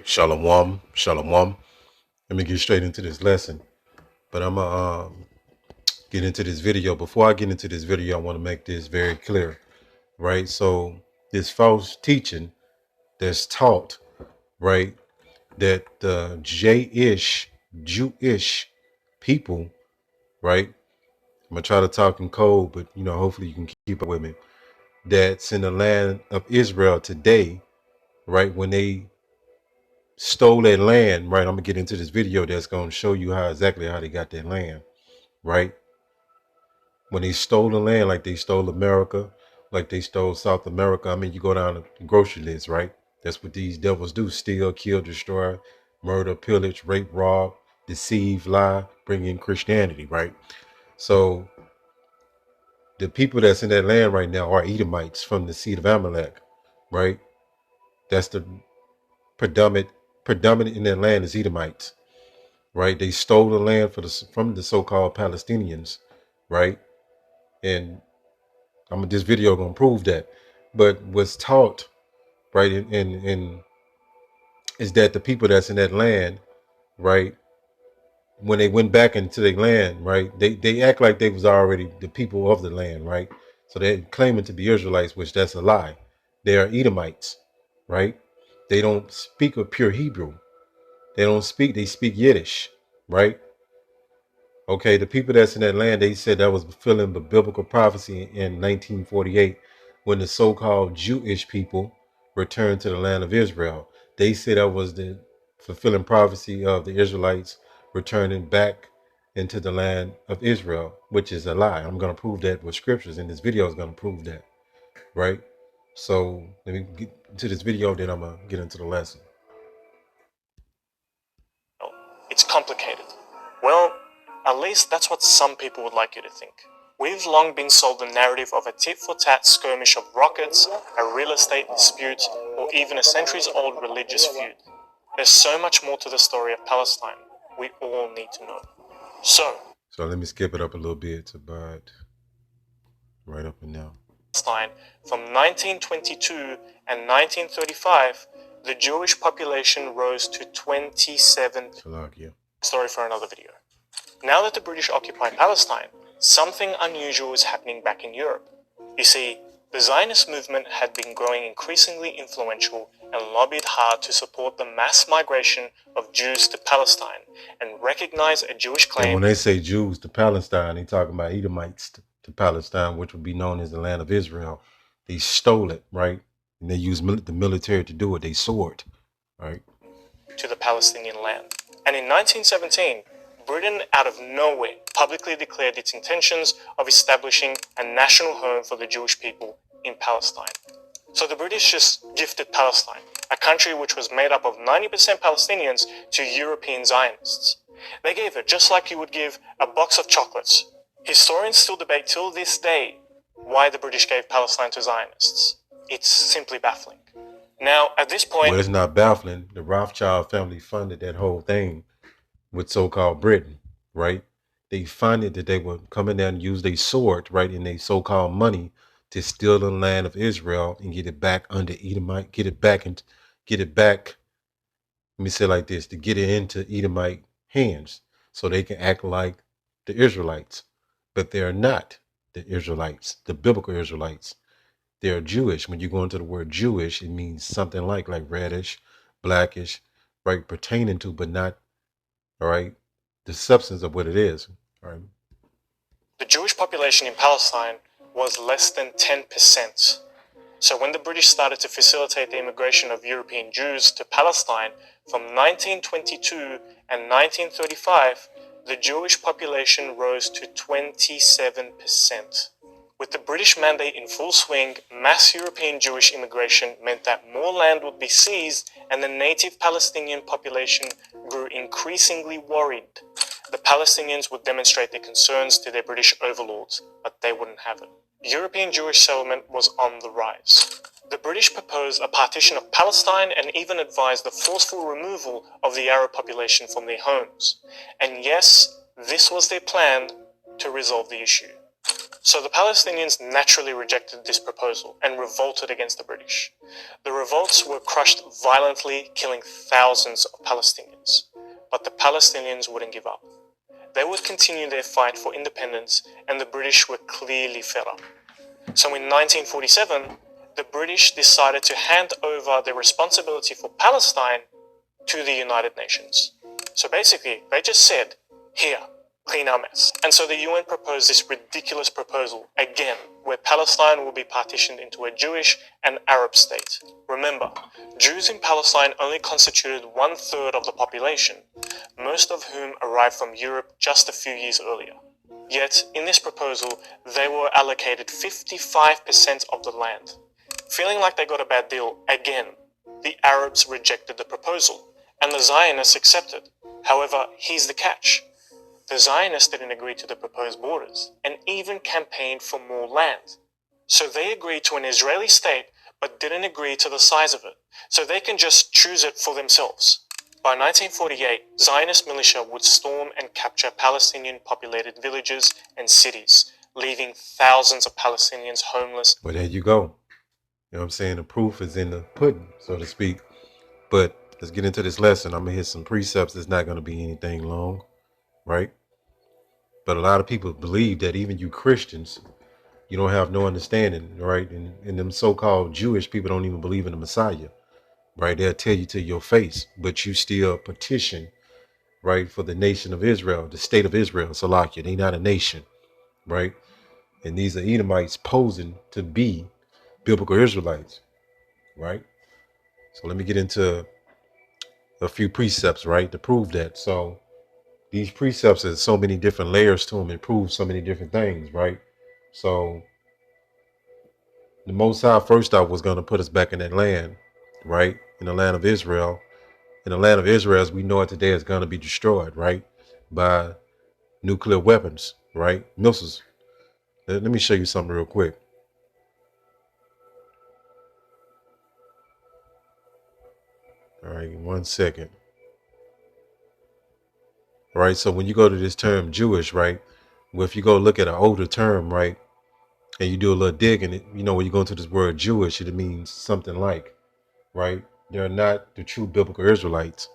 Shalom, shalom. Let me get straight into this lesson. But I'm gonna get into this video. Before I get into this video, I want to make this very clear, right? So this false teaching that's taught, right, that the Jewish people, right? I'm gonna try to talk in code, but hopefully you can keep up with me. That's in the land of Israel today, right? When they stole that land, right? I'm gonna get into this video that's gonna show you exactly how they got that land, right? When they stole the land, like they stole America, like they stole South America. I mean, you go down the grocery list, right? That's what these devils do: steal, kill, destroy, murder, pillage, rape, rob, deceive, lie, bring in Christianity, right? So the people that's in that land right now are Edomites from the seed of Amalek, right? That's the predominant in that land is Edomites, right? They stole the land from the so-called Palestinians, right? And this video gonna prove that. But what's taught, right, in is that the people that's in that land, right, when they went back into their land, right, they act like they was already the people of the land, right? So they're claiming to be Israelites, which that's a lie. They are Edomites, right? They don't speak a pure Hebrew. They speak Yiddish, right? Okay, the people that's in that land, they said that was fulfilling the biblical prophecy in 1948 when the so-called Jewish people returned to the land of Israel. They said that was the fulfilling prophecy of the Israelites returning back into the land of Israel, which is a lie. I'm going to prove that with scriptures, and this video is going to prove that, right? So let me get into this video, then I'm going to get into the lesson. It's complicated. Well, at least that's what some people would like you to think. We've long been sold the narrative of a tit-for-tat skirmish of rockets, a real estate dispute, or even a centuries-old religious feud. There's so much more to the story of Palestine we all need to know. So let me skip it up a little bit to about right up and down. Palestine, from 1922 and 1935, the Jewish population rose to 27. Story for another video. Now that the British occupy Palestine, something unusual is happening back in Europe. You see, the Zionist movement had been growing increasingly influential and lobbied hard to support the mass migration of Jews to Palestine and recognize a Jewish claim. And when they say Jews to Palestine, they talking about Edomites to Palestine, which would be known as the land of Israel. They stole it, right? And they used the military to do it. They sword, right? To the Palestinian land. And in 1917, Britain, out of nowhere, publicly declared its intentions of establishing a national home for the Jewish people in Palestine. So the British just gifted Palestine, a country which was made up of 90% Palestinians, to European Zionists. They gave it just like you would give a box of chocolates. Historians still debate till this day why the British gave Palestine to Zionists. It's simply baffling. Now, at this point... Well, it's not baffling. The Rothschild family funded that whole thing with so-called Britain, right? They funded that they would come in there and use their sword, right, in their so-called money to steal the land of Israel and get it back under Edomite, get it back, let me say it like this, to get it into Edomite hands so they can act like the Israelites. But they're not the Israelites, the biblical Israelites. They're Jewish. When you go into the word Jewish, it means something like reddish, blackish, right, pertaining to, but not, all right, the substance of what it is, all right? The Jewish population in Palestine was less than 10%. So when the British started to facilitate the immigration of European Jews to Palestine from 1922 and 1935, the Jewish population rose to 27%. With the British mandate in full swing, mass European Jewish immigration meant that more land would be seized and the native Palestinian population grew increasingly worried. The Palestinians would demonstrate their concerns to their British overlords, but they wouldn't have it. European Jewish settlement was on the rise. The British proposed a partition of Palestine and even advised the forceful removal of the Arab population from their homes. And yes, this was their plan to resolve the issue. So the Palestinians naturally rejected this proposal and revolted against the British. The revolts were crushed violently, killing thousands of Palestinians. But the Palestinians wouldn't give up. They would continue their fight for independence, and the British were clearly fed up. So in 1947, the British decided to hand over the responsibility for Palestine to the United Nations. So basically, they just said, here, clean our mess. And so the UN proposed this ridiculous proposal again, where Palestine will be partitioned into a Jewish and Arab state. Remember, Jews in Palestine only constituted 1/3 of the population, most of whom arrived from Europe just a few years earlier. Yet, in this proposal, they were allocated 55% of the land. Feeling like they got a bad deal again, the Arabs rejected the proposal, and the Zionists accepted. However, here's the catch. The Zionists didn't agree to the proposed borders, and even campaigned for more land. So they agreed to an Israeli state, but didn't agree to the size of it, so they can just choose it for themselves. By 1948, Zionist militia would storm and capture Palestinian-populated villages and cities, leaving thousands of Palestinians homeless. But there you go. You know what I'm saying? The proof is in the pudding, so to speak. But let's get into this lesson. I'm going to hit some precepts. It's not going to be anything long, right? But a lot of people believe that even you Christians, you don't have no understanding, right? And them so-called Jewish people don't even believe in the Messiah, right? They'll tell you to your face, but you still petition, right, for the nation of Israel, the state of Israel, Salakia. They not a nation, right? And these are Edomites posing to be biblical Israelites, right? So let me get into a few precepts, right, to prove that. So these precepts has so many different layers to them. It proves so many different things, right? So the Most High first off was going to put us back in that land, right? In the land of Israel. In the land of Israel, as we know it today, is going to be destroyed, right? By nuclear weapons, right? Missiles. Let me show you something real quick. All right, 1 second. All right, so when you go to this term Jewish, right? Well, if you go look at an older term, right? And you do a little digging, you know, when you go into this word Jewish, it means something like, right? They're not the true biblical Israelites.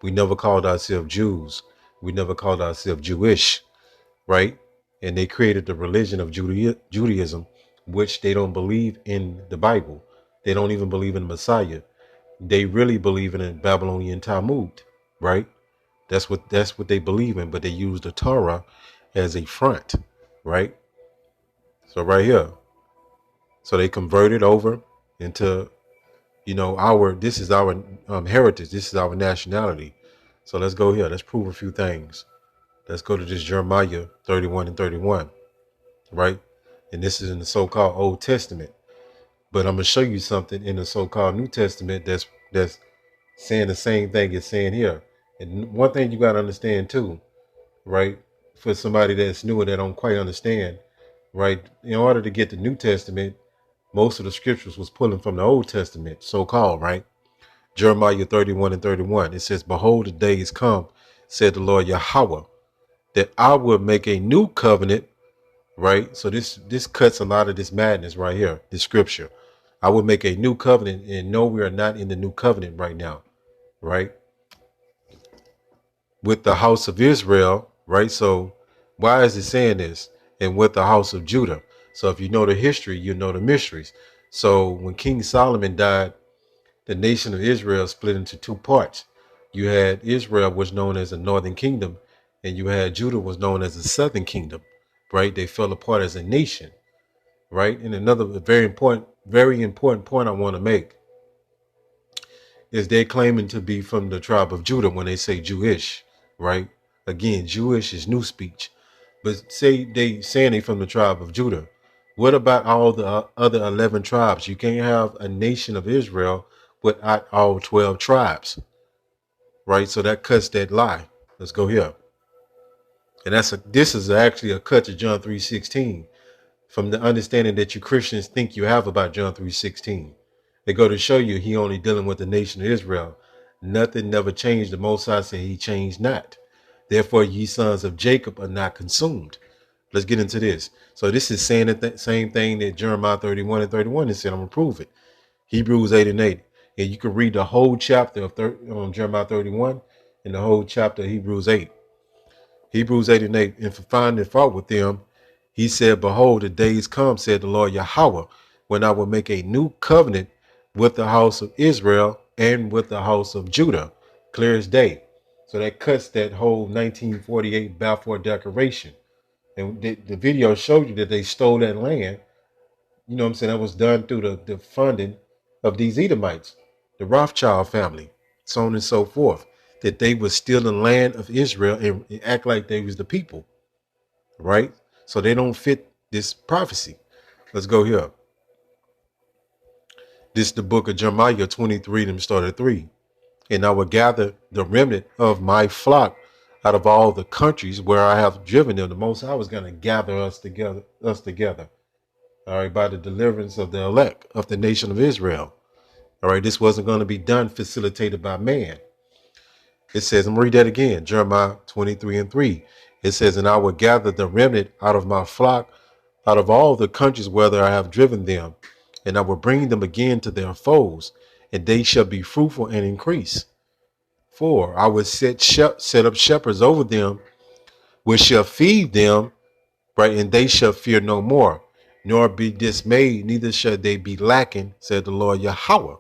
We never called ourselves Jews. We never called ourselves Jewish, right? And they created the religion of Judaism, which they don't believe in the Bible. They don't even believe in the Messiah. They really believe in a Babylonian Talmud, right? That's what they believe in, but they use the Torah as a front, right? So right here, so they converted over into, you know, this is our heritage. This is our nationality. So let's go here. Let's prove a few things. Let's go to this Jeremiah 31 and 31, right? And this is in the so-called Old Testament. But I'm going to show you something in the so-called New Testament that's saying the same thing it's saying here. And one thing you got to understand too, right? For somebody that's new and that don't quite understand, right? In order to get the New Testament, most of the scriptures was pulling from the Old Testament, so-called, right? Jeremiah 31 and 31. It says, behold, the days come, said the Lord Yahweh, that I will make a new covenant, right? So this cuts a lot of this madness right here, this scripture. I will make a new covenant, and no, we are not in the new covenant right now, right? With the house of Israel, right? So why is it saying this? And with the house of Judah. So if you know the history, you know the mysteries. So when King Solomon died, the nation of Israel split into two parts. You had Israel, was known as the northern kingdom, and you had Judah, was known as the southern kingdom, right? They fell apart as a nation, right? And another very important point I want to make is they're claiming to be from the tribe of Judah when they say Jewish, right? Again, Jewish is new speech, but say they saying they from the tribe of Judah. What about all the other 11 tribes? You can't have a nation of Israel without all 12 tribes, right? So that cuts that lie. Let's go here. And this is actually a cut to John 3:16 from the understanding that you Christians think you have about John 3:16. They go to show you he only dealing with the nation of Israel. Nothing never changed. The Most High said he changed not. Therefore, ye sons of Jacob are not consumed, Let's get into this. So this is saying the same thing that Jeremiah 31 and 31 is saying. I'm going to prove it. Hebrews 8 and 8. And you can read the whole chapter of Jeremiah 31 and the whole chapter of Hebrews 8. Hebrews 8 and 8. And for finding fault with them, he said, behold, the days come, said the Lord Yahweh, when I will make a new covenant with the house of Israel and with the house of Judah. Clear as day. So that cuts that whole 1948 Balfour Declaration. And the video showed you that they stole that land. You know what I'm saying? That was done through the funding of these Edomites, the Rothschild family, so on and so forth. That they would steal the land of Israel and act like they was the people, right? So they don't fit this prophecy. Let's go here. This is the book of Jeremiah 23, and start at 3. And I will gather the remnant of my flock out of all the countries where I have driven them. The Most High was going to gather us together, all right, by the deliverance of the elect of the nation of Israel. All right, this wasn't going to be done, facilitated by man. It says, I'm going to read that again, Jeremiah 23 and 3. It says, and I will gather the remnant out of my flock, out of all the countries whether I have driven them, and I will bring them again to their foes, and they shall be fruitful and increase. 4, I will set up shepherds over them, which shall feed them, right, and they shall fear no more, nor be dismayed, neither shall they be lacking, said the Lord Yahweh.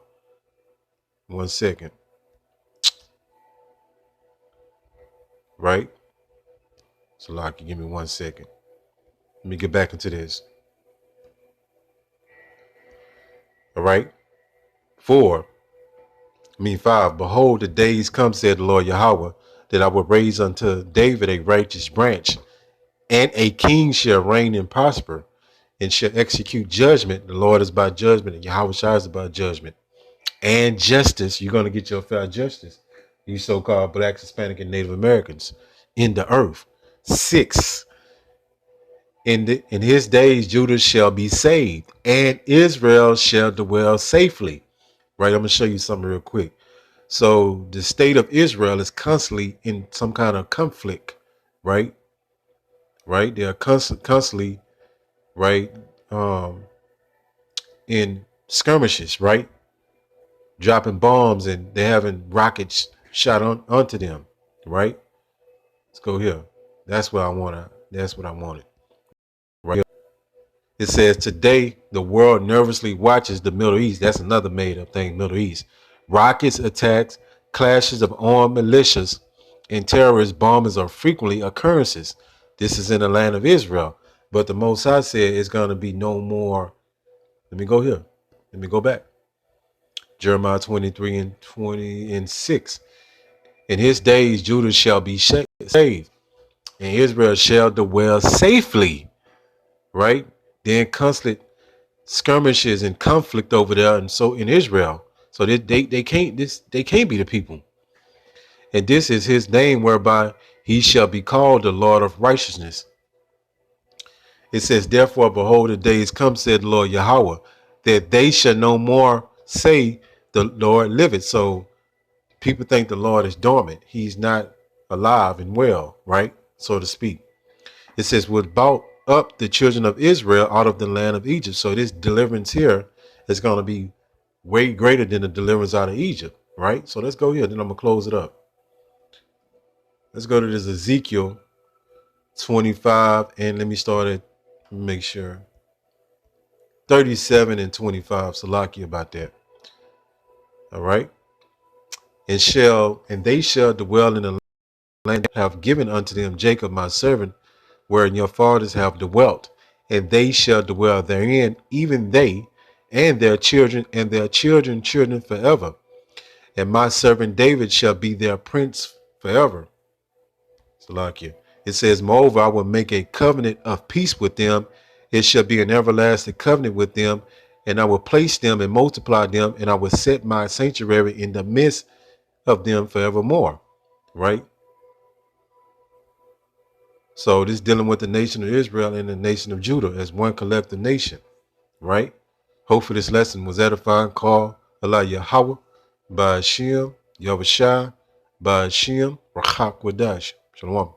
1 second. Right? So Lockie, give me 1 second. Let me get back into this. All right. 5. Behold, the days come, said the Lord Yahweh, that I will raise unto David a righteous branch, and a king shall reign and prosper, and shall execute judgment. The Lord is by judgment, and Yahweh Shai is by judgment. And justice. You're going to get your fair justice, you so-called blacks, Hispanic, and Native Americans in the earth. 6. In his days, Judah shall be saved, and Israel shall dwell safely. Right? I'm going to show you something real quick. So the state of Israel is constantly in some kind of conflict, right? Right? They are constantly, right, in skirmishes, right? Dropping bombs, and they're having rockets shot onto them, right? Let's go here. That's what I want. That's what I wanted. Right. It says, today the world nervously watches the Middle East. That's another made up thing, Middle East. Rockets, attacks, clashes of armed militias, and terrorist bombings are frequently occurrences. This is in the land of Israel. But the Most High said it's going to be no more. Let me go here. Let me go back. Jeremiah 23 and 20 and 6. In his days, Judah shall be saved, and Israel shall dwell safely. Right? Then constant skirmishes and conflict over there, and so in Israel. So they can't be the people. And this is his name whereby he shall be called the Lord of righteousness. It says, therefore, behold, the days come, said the Lord Yahweh, that they shall no more say the Lord liveth. So people think the Lord is dormant. He's not alive and well, right? So to speak. It says, would brought up the children of Israel out of the land of Egypt. So this deliverance here is going to be way greater than the deliverance out of Egypt, right? So let's go here. Then I'm going to close it up. Let's go to this Ezekiel 25. And let me start at, make sure, 37 and 25. Salaki about that. All right. And they shall dwell in the land I have given unto them, Jacob my servant, wherein your fathers have dwelt, and they shall dwell therein, even they and their children children forever. And my servant David shall be their prince forever. Salakia. It says, moreover, I will make a covenant of peace with them. It shall be an everlasting covenant with them, and I will place them and multiply them, and I will set my sanctuary in the midst of them forevermore. Right? So this dealing with the nation of Israel and the nation of Judah as one collective nation, right? Hopefully this lesson was edifying. Call Allah Yahweh, by Hashem, Yahushua, by Hashem, Rachak Wadash. Shalom.